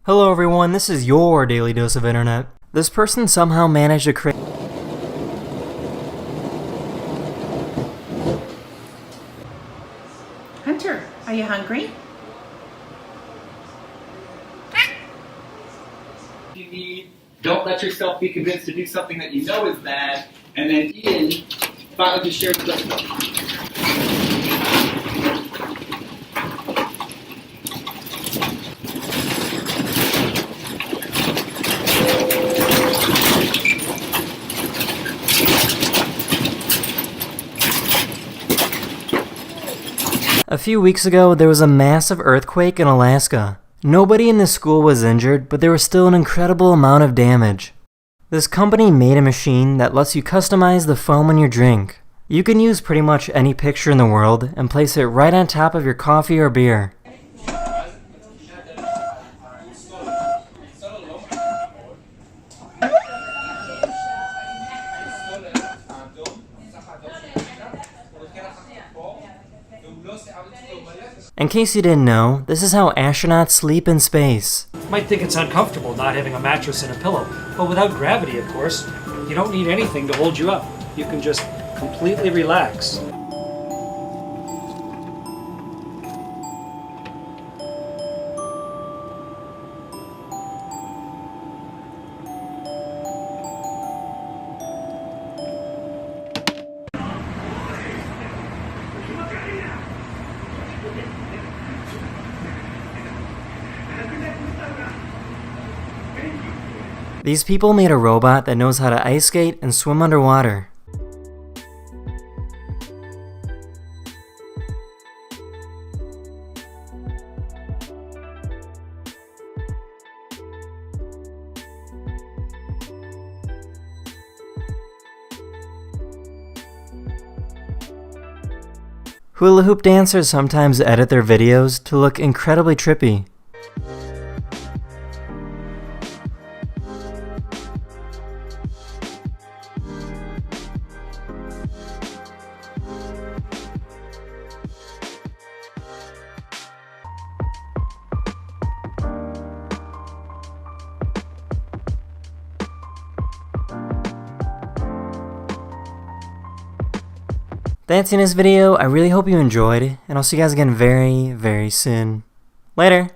Hello everyone, this is your daily dose of internet. This person somehow managed to create... Hunter, are you hungry? You need, don't let yourself be convinced to do something that you know is bad, and then Ian finally just shared with us. A few weeks ago, there was a massive earthquake in Alaska. Nobody in the school was injured, but there was still an incredible amount of damage. This company made a machine that lets you customize the foam in your drink. You can use pretty much any picture in the world and place it right on top of your coffee or beer. In case you didn't know, this is how astronauts sleep in space. Might think it's uncomfortable not having a mattress and a pillow, but without gravity, of course, you don't need anything to hold you up. You can just completely relax. These people made a robot that knows how to ice skate and swim underwater. Hula hoop dancers sometimes edit their videos to look incredibly trippy. That's in this video. I really hope you enjoyed, and I'll see you guys again very, very soon. Later!